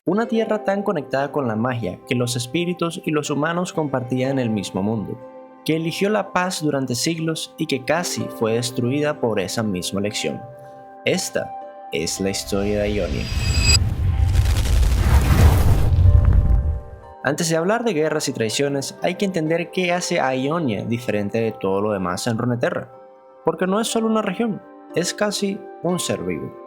Una tierra tan conectada con la magia que los espíritus y los humanos compartían el mismo mundo, que eligió la paz durante siglos y que casi fue destruida por esa misma elección. Esta es la historia de Ionia. Antes de hablar de guerras y traiciones, hay que entender qué hace a Ionia diferente de todo lo demás en Runeterra, porque no es solo una región, es casi un ser vivo.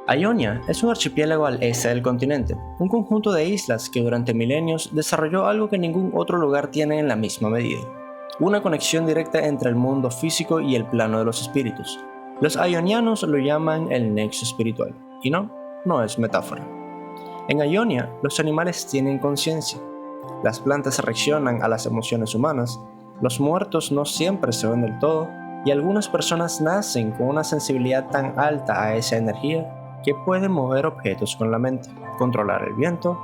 Ionia es un archipiélago al este del continente, un conjunto de islas que durante milenios desarrolló algo que ningún otro lugar tiene en la misma medida: una conexión directa entre el mundo físico y el plano de los espíritus. Los ionianos lo llaman el nexo espiritual, y no es metáfora. En Ionia, los animales tienen conciencia, las plantas reaccionan a las emociones humanas, los muertos no siempre se ven del todo, y algunas personas nacen con una sensibilidad tan alta a esa energía que pueden mover objetos con la mente, controlar el viento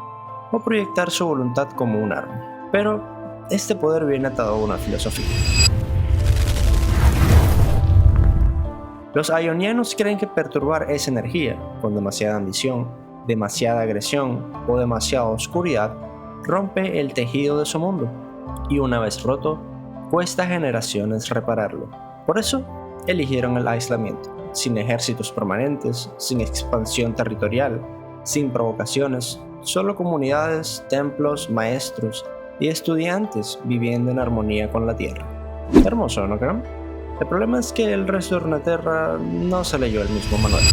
o proyectar su voluntad como un arma. Pero este poder viene atado a una filosofía. Los ionianos creen que perturbar esa energía, con demasiada ambición, demasiada agresión o demasiada oscuridad, rompe el tejido de su mundo, y una vez roto, cuesta generaciones repararlo. Por eso, eligieron el aislamiento, sin ejércitos permanentes, sin expansión territorial, sin provocaciones, solo comunidades, templos, maestros y estudiantes viviendo en armonía con la tierra. Hermoso, ¿no creen? El problema es que el resto de Runeterra no se leyó el mismo manual.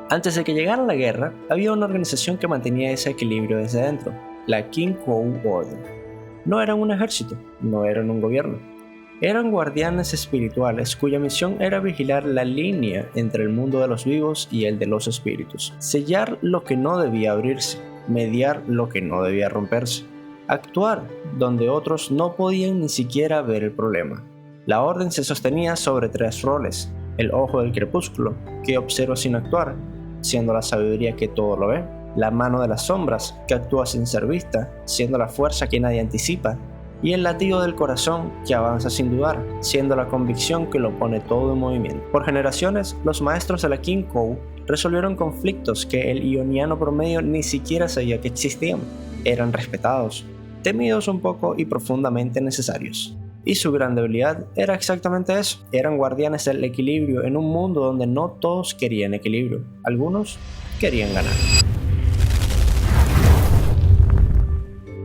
Antes de que llegara la guerra, había una organización que mantenía ese equilibrio desde dentro, la Kinkou Order. No eran un ejército, no eran un gobierno. Eran guardianes espirituales cuya misión era vigilar la línea entre el mundo de los vivos y el de los espíritus, sellar lo que no debía abrirse, mediar lo que no debía romperse, actuar donde otros no podían ni siquiera ver el problema. La orden se sostenía sobre 3 roles: el ojo del crepúsculo, que observa sin actuar, siendo la sabiduría que todo lo ve; la mano de las sombras, que actúa sin ser vista, siendo la fuerza que nadie anticipa; y el latido del corazón, que avanza sin dudar, siendo la convicción que lo pone todo en movimiento. Por generaciones, los maestros de la Kinkou resolvieron conflictos que el ioniano promedio ni siquiera sabía que existían. Eran respetados, temidos un poco y profundamente necesarios. Y su gran debilidad era exactamente eso: eran guardianes del equilibrio en un mundo donde no todos querían equilibrio, algunos querían ganar.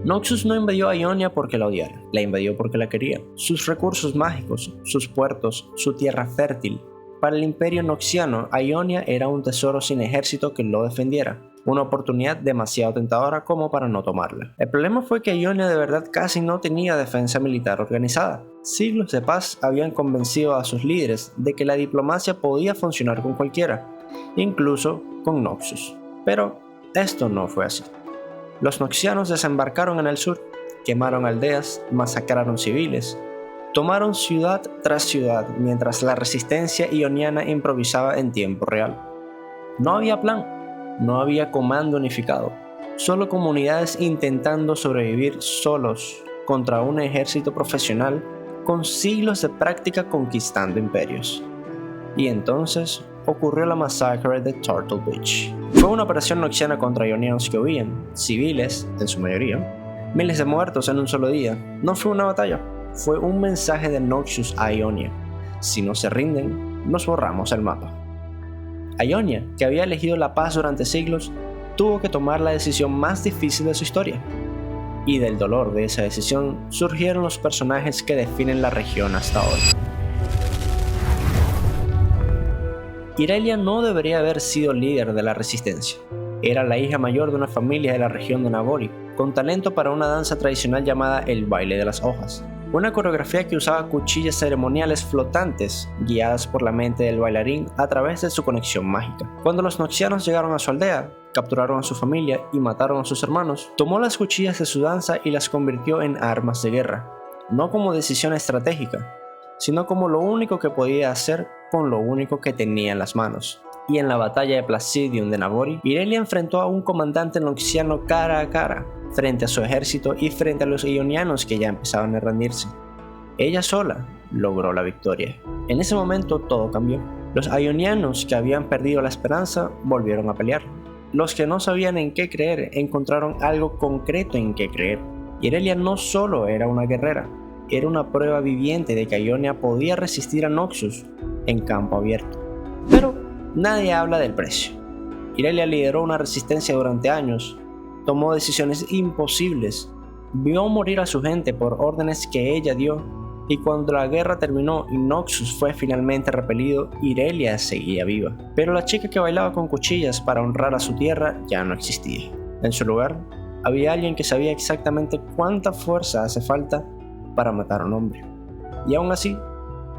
Noxus no invadió a Ionia porque la odiara, la invadió porque la quería. Sus recursos mágicos, sus puertos, su tierra fértil. Para el imperio noxiano, Ionia era un tesoro sin ejército que lo defendiera, una oportunidad demasiado tentadora como para no tomarla. El problema fue que Ionia de verdad casi no tenía defensa militar organizada. Siglos de paz habían convencido a sus líderes de que la diplomacia podía funcionar con cualquiera, incluso con Noxus. Pero esto no fue así. Los noxianos desembarcaron en el sur, quemaron aldeas, masacraron civiles, tomaron ciudad tras ciudad mientras la resistencia ioniana improvisaba en tiempo real. No había plan, no había comando unificado, solo comunidades intentando sobrevivir solos contra un ejército profesional con siglos de práctica conquistando imperios. Y entonces ocurrió la masacre de Turtle Beach. Fue una operación noxiana contra ionianos que huían, civiles, en su mayoría, miles de muertos en un solo día. No fue una batalla, fue un mensaje de Noxus a Ionia: si no se rinden, nos borramos el mapa. Ionia, que había elegido la paz durante siglos, tuvo que tomar la decisión más difícil de su historia. Y del dolor de esa decisión surgieron los personajes que definen la región hasta hoy. Irelia no debería haber sido líder de la resistencia. Era la hija mayor de una familia de la región de Navori, con talento para una danza tradicional llamada el baile de las hojas. Una coreografía que usaba cuchillas ceremoniales flotantes, guiadas por la mente del bailarín a través de su conexión mágica. Cuando los noxianos llegaron a su aldea, capturaron a su familia y mataron a sus hermanos, tomó las cuchillas de su danza y las convirtió en armas de guerra, no como decisión estratégica, sino como lo único que podía hacer con lo único que tenía en las manos. Y en la batalla de Placidium de Navori, Irelia enfrentó a un comandante noxiano cara a cara, frente a su ejército y frente a los ionianos que ya empezaban a rendirse. Ella sola logró la victoria. En ese momento todo cambió. Los ionianos que habían perdido la esperanza volvieron a pelear. Los que no sabían en qué creer encontraron algo concreto en qué creer. Irelia no solo era una guerrera, era una prueba viviente de que Ionia podía resistir a Noxus en campo abierto. Pero nadie habla del precio. Irelia lideró una resistencia durante años, tomó decisiones imposibles, vio morir a su gente por órdenes que ella dio, y cuando la guerra terminó y Noxus fue finalmente repelido, Irelia seguía viva. Pero la chica que bailaba con cuchillas para honrar a su tierra ya no existía. En su lugar, había alguien que sabía exactamente cuánta fuerza hace falta para matar a un hombre. Y aún así,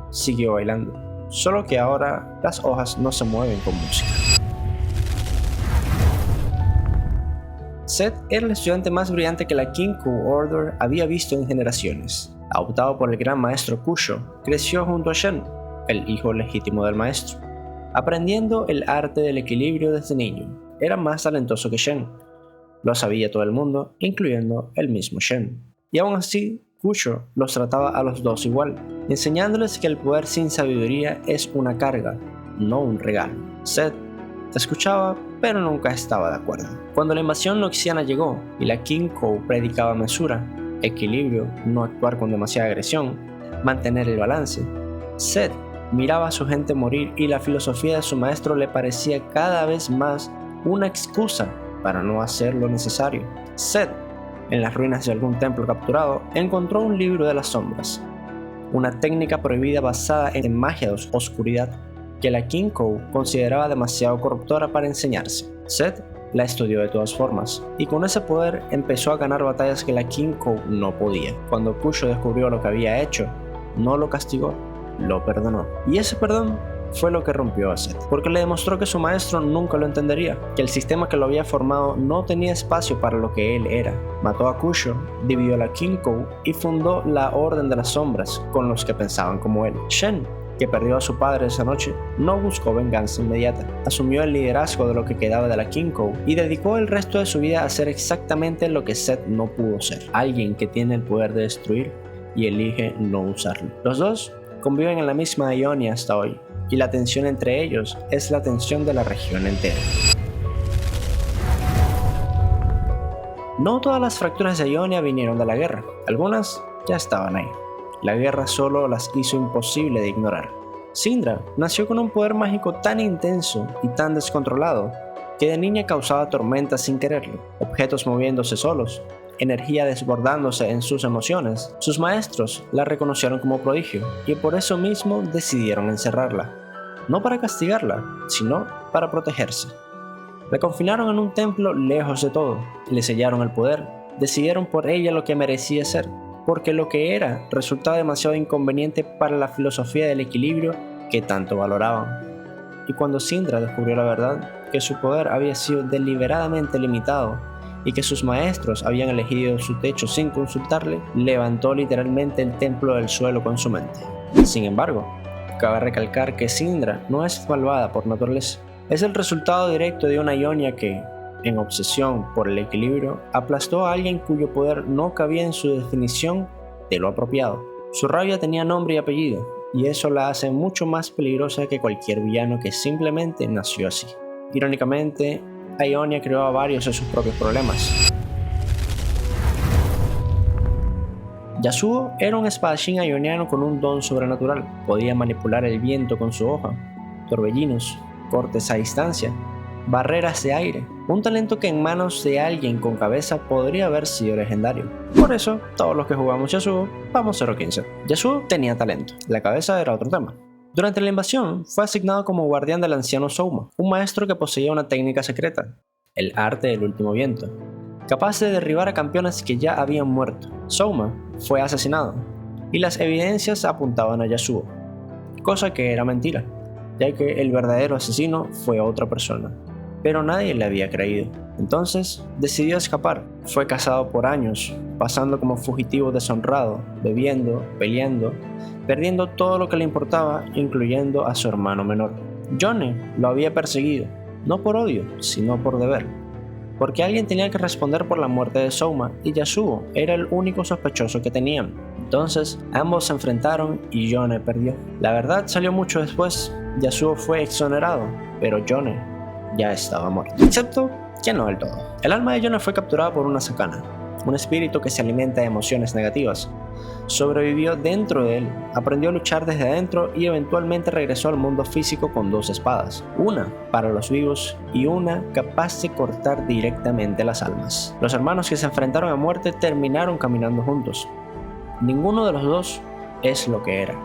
siguió bailando. Solo que ahora las hojas no se mueven con música. Seth era el estudiante más brillante que la Kinkou Order había visto en generaciones. Adoptado por el gran maestro Kusho, creció junto a Shen, el hijo legítimo del maestro, aprendiendo el arte del equilibrio desde niño. Era más talentoso que Shen. Lo sabía todo el mundo, incluyendo el mismo Shen. Y aún así, Kusho los trataba a los dos igual, enseñándoles que el poder sin sabiduría es una carga, no un regalo. Seth escuchaba, pero nunca estaba de acuerdo. Cuando la invasión noxiana llegó y la Kinkou predicaba mesura, equilibrio, no actuar con demasiada agresión, mantener el balance, Seth miraba a su gente morir y la filosofía de su maestro le parecía cada vez más una excusa para no hacer lo necesario. Seth, en las ruinas de algún templo capturado, encontró un libro de las sombras, una técnica prohibida basada en magia de oscuridad que la Kinkou consideraba demasiado corruptora para enseñarse. Seth la estudió de todas formas, y con ese poder empezó a ganar batallas que la Kinkou no podía. Cuando Kusho descubrió lo que había hecho, no lo castigó, lo perdonó. Y ese perdón fue lo que rompió a Seth, porque le demostró que su maestro nunca lo entendería, que el sistema que lo había formado no tenía espacio para lo que él era. Mató a Kusho, dividió la Kinkou y fundó la Orden de las Sombras con los que pensaban como él. Shen, que perdió a su padre esa noche, no buscó venganza inmediata. Asumió el liderazgo de lo que quedaba de la Kinkou y dedicó el resto de su vida a hacer exactamente lo que Seth no pudo ser, alguien que tiene el poder de destruir y elige no usarlo. Los dos conviven en la misma Ionia hasta hoy, y la tensión entre ellos es la tensión de la región entera. No todas las fracturas de Ionia vinieron de la guerra, algunas ya estaban ahí. La guerra solo las hizo imposible de ignorar. Syndra nació con un poder mágico tan intenso y tan descontrolado que de niña causaba tormentas sin quererlo, objetos moviéndose solos, energía desbordándose en sus emociones. Sus maestros la reconocieron como prodigio y por eso mismo decidieron encerrarla, no para castigarla, sino para protegerse. La confinaron en un templo lejos de todo, le sellaron el poder, decidieron por ella lo que merecía ser, porque lo que era resultaba demasiado inconveniente para la filosofía del equilibrio que tanto valoraban. Y cuando Syndra descubrió la verdad, que su poder había sido deliberadamente limitado y que sus maestros habían elegido su techo sin consultarle, levantó literalmente el templo del suelo con su mente. Sin embargo, cabe recalcar que Syndra no es malvada por naturaleza. Es el resultado directo de una Ionia que, en obsesión por el equilibrio, aplastó a alguien cuyo poder no cabía en su definición de lo apropiado. Su rabia tenía nombre y apellido, y eso la hace mucho más peligrosa que cualquier villano que simplemente nació así. Irónicamente, Ionia creó a varios de sus propios problemas. Yasuo era un espadachín ioniano con un don sobrenatural. Podía manipular el viento con su hoja, torbellinos, cortes a distancia, barreras de aire, un talento que en manos de alguien con cabeza podría haber sido legendario. Por eso, todos los que jugamos Yasuo vamos 0-15. Yasuo tenía talento, la cabeza era otro tema. Durante la invasión, fue asignado como guardián del anciano Souma, un maestro que poseía una técnica secreta, el arte del último viento, capaz de derribar a campeones que ya habían muerto. Souma fue asesinado, y las evidencias apuntaban a Yasuo, cosa que era mentira, ya que el verdadero asesino fue otra persona, pero nadie le había creído. Entonces decidió escapar. Fue cazado por años, pasando como fugitivo deshonrado, bebiendo, peleando, perdiendo todo lo que le importaba, incluyendo a su hermano menor. Yone lo había perseguido, no por odio, sino por deber. porque alguien tenía que responder por la muerte de Souma y Yasuo era el único sospechoso que tenían. Entonces ambos se enfrentaron y Yone perdió. La verdad salió mucho después. Yasuo fue exonerado, pero Yone ya estaba muerto. Excepto que no del todo. El alma de Yone fue capturada por una Sakana, un espíritu que se alimenta de emociones negativas. Sobrevivió dentro de él, aprendió a luchar desde adentro y eventualmente regresó al mundo físico con 2 espadas, una para los vivos y una capaz de cortar directamente las almas. Los hermanos que se enfrentaron a muerte terminaron caminando juntos. Ninguno de los dos es lo que era.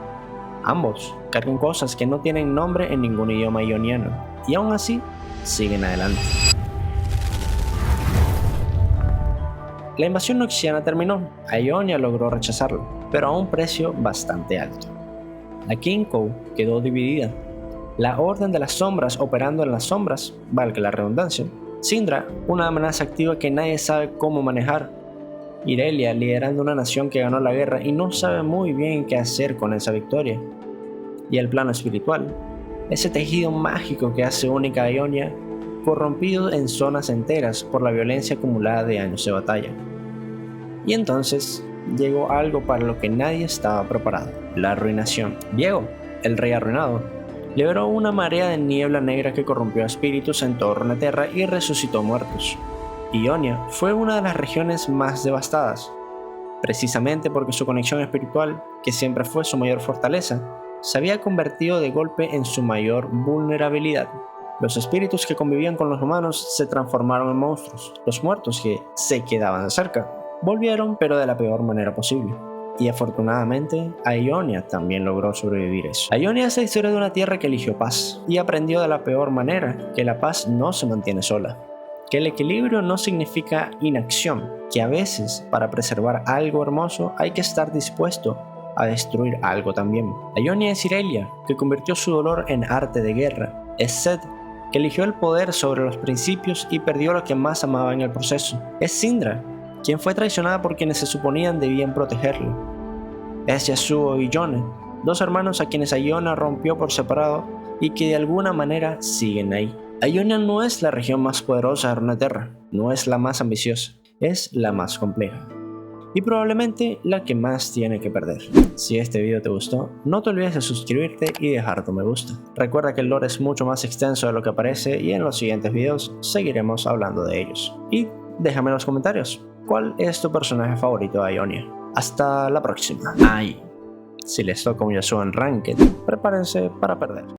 Ambos cargan cosas que no tienen nombre en ningún idioma ioniano y aún así siguen adelante. La invasión noxiana terminó, Ionia logró rechazarlo, pero a un precio bastante alto. La Kinkou quedó dividida, la Orden de las Sombras operando en las sombras, valga la redundancia, Syndra, una amenaza activa que nadie sabe cómo manejar, Irelia liderando una nación que ganó la guerra y no sabe muy bien qué hacer con esa victoria, y el plano espiritual, ese tejido mágico que hace única a Ionia, corrompido en zonas enteras por la violencia acumulada de años de batalla. Y entonces llegó algo para lo que nadie estaba preparado: la arruinación. Viego, el rey arruinado, liberó una marea de niebla negra que corrompió a espíritus en todo Runeterra y resucitó muertos. Ionia fue una de las regiones más devastadas, precisamente porque su conexión espiritual, que siempre fue su mayor fortaleza, se había convertido de golpe en su mayor vulnerabilidad. Los espíritus que convivían con los humanos se transformaron en monstruos. Los muertos que se quedaban cerca volvieron, pero de la peor manera posible. Y afortunadamente, Ionia también logró sobrevivir eso. Ionia es la historia de una tierra que eligió paz y aprendió de la peor manera que la paz no se mantiene sola, que el equilibrio no significa inacción, que a veces para preservar algo hermoso hay que estar dispuesto a destruir algo también. Ionia es Irelia, que convirtió su dolor en arte de guerra. Es Zed, que eligió el poder sobre los principios y perdió lo que más amaba en el proceso. Es Syndra, quien fue traicionada por quienes se suponían debían protegerlo. Es Yasuo y Yone, 2 hermanos a quienes Ionia rompió por separado y que de alguna manera siguen ahí. Ionia no es la región más poderosa de Runeterra, no es la más ambiciosa, es la más compleja y probablemente la que más tiene que perder. Si este video te gustó, no te olvides de suscribirte y dejar tu me gusta. Recuerda que el lore es mucho más extenso de lo que parece y en los siguientes videos seguiremos hablando de ellos. Y déjame en los comentarios, ¿cuál es tu personaje favorito de Ionia? Hasta la próxima. Si les toca un Yasuo en Ranked, prepárense para perder.